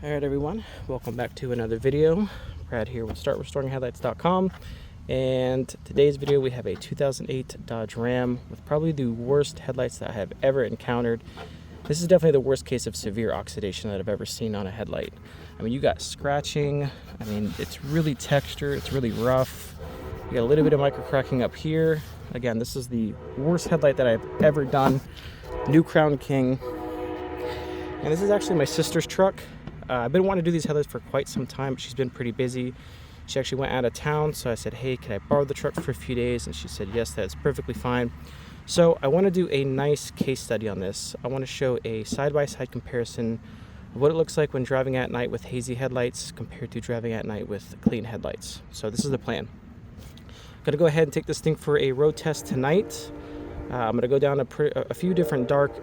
Alright everyone, welcome back to another video. Brad here with startrestoringheadlights.com, and today's video we have a 2008 Dodge Ram with probably the worst headlights that I have ever encountered. This is definitely the worst case of severe oxidation that I've ever seen on a headlight. I mean, you got scratching, I mean, it's really textured, it's really rough. You got a little bit of micro cracking up here. Again, this is the worst headlight that I've ever done. New Crown King. And this is actually my sister's truck. I've been wanting to do these headlights for quite some time, but she's been pretty busy. She actually went out of town, so I said, hey, can I borrow the truck for a few days? And she said, yes, that's perfectly fine. So I want to do a nice case study on this. I want to show a side-by-side comparison of what it looks like when driving at night with hazy headlights compared to driving at night with clean headlights. So this is the plan. I'm going to go ahead and take this thing for a road test tonight. I'm going to go down a few different dark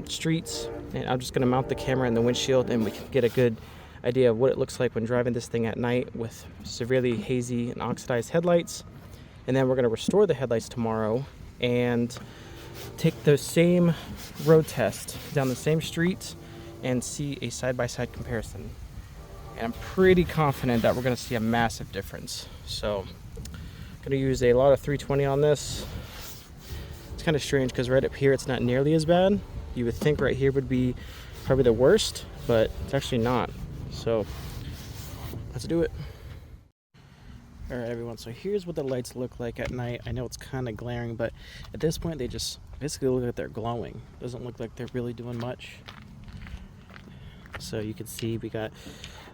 streets, and I'm just going to mount the camera in the windshield, and we can get a good idea of what it looks like when driving this thing at night with severely hazy and oxidized headlights. And then we're going to restore the headlights tomorrow and take the same road test down the same street and see a side-by-side comparison. And I'm pretty confident that we're going to see a massive difference. So I'm going to use a lot of 320 on this. It's kind of strange because right up here it's not nearly as bad. You would think right here would be probably the worst, but it's actually not. So let's do it. All right, everyone, so here's what the lights look like at night. I know it's kind of glaring, but at this point they just basically look like they're glowing. Doesn't look like they're really doing much. So you can see we got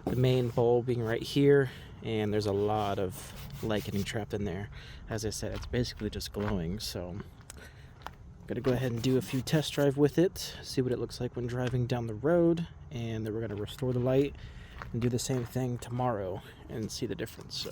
the main bulb being right here, and there's a lot of light getting trapped in there. As I said, it's basically just glowing. So I'm gonna go ahead and do a few test drive with it, see what it looks like when driving down the road, and then we're gonna restore the light and do the same thing tomorrow and see the difference. So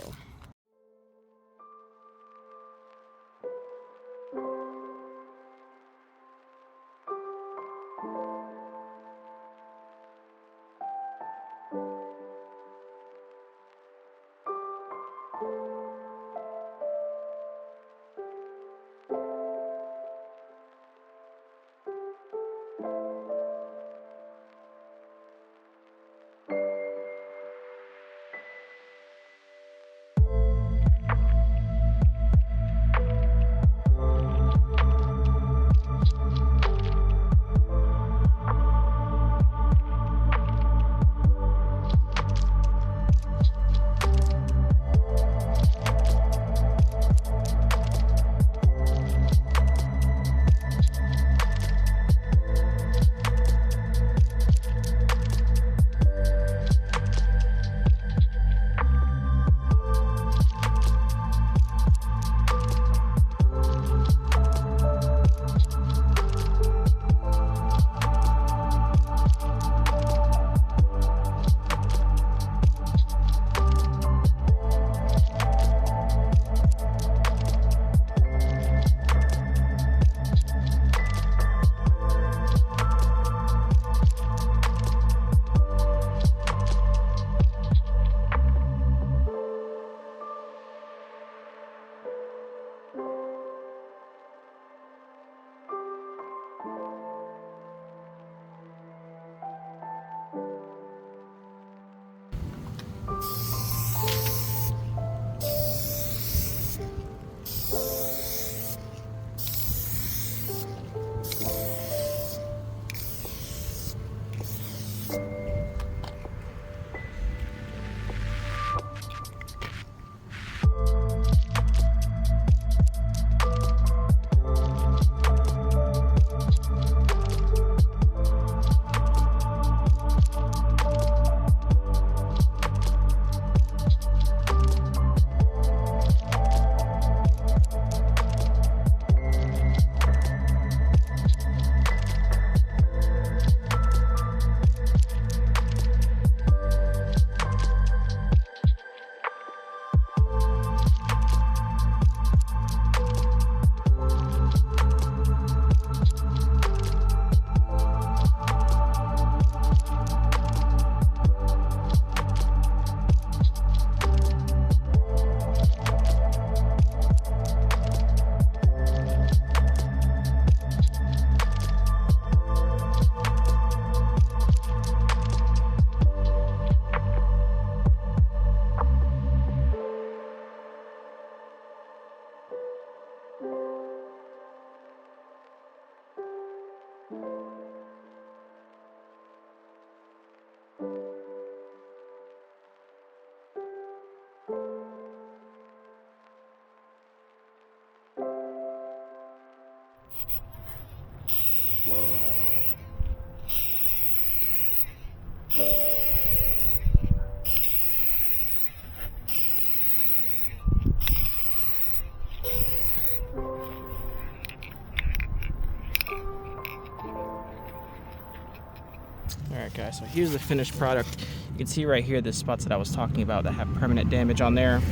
Alright guys, so here's the finished product. You can see right here the spots that I was talking about that have permanent damage on there.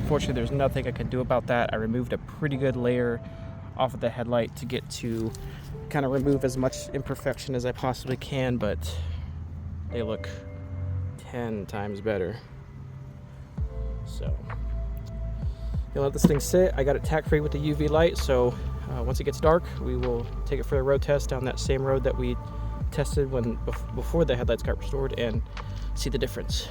Unfortunately, there's nothing I can do about that. I removed a pretty good layer off of the headlight to get to kind of remove as much imperfection as I possibly can, but they look 10 times better. So you'll let this thing sit. I got it tack free with the UV light, so once it gets dark, we will take it for a road test down that same road that we tested before the headlights got restored and see the difference.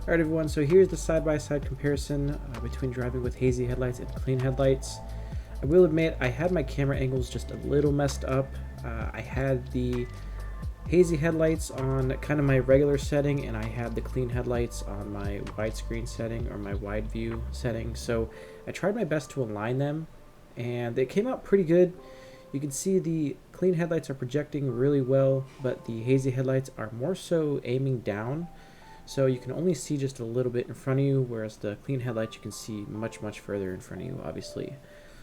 Alright everyone, so here's the side-by-side comparison between driving with hazy headlights and clean headlights. I will admit I had my camera angles just a little messed up. I had the hazy headlights on kind of my regular setting, and I had the clean headlights on my widescreen setting or my wide view setting. So I tried my best to align them, and they came out pretty good. You can see the clean headlights are projecting really well, but the hazy headlights are more so aiming down. So you can only see just a little bit in front of you, whereas the clean headlights you can see much, much further in front of you, obviously.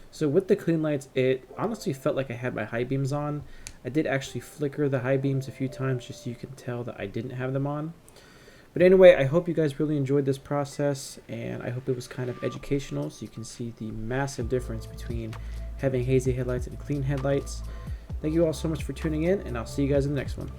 So with the clean lights, it honestly felt like I had my high beams on. I did actually flicker the high beams a few times just so you can tell that I didn't have them on. But anyway, I hope you guys really enjoyed this process, and I hope it was kind of educational so you can see the massive difference between having hazy headlights and clean headlights. Thank you all so much for tuning in, and I'll see you guys in the next one.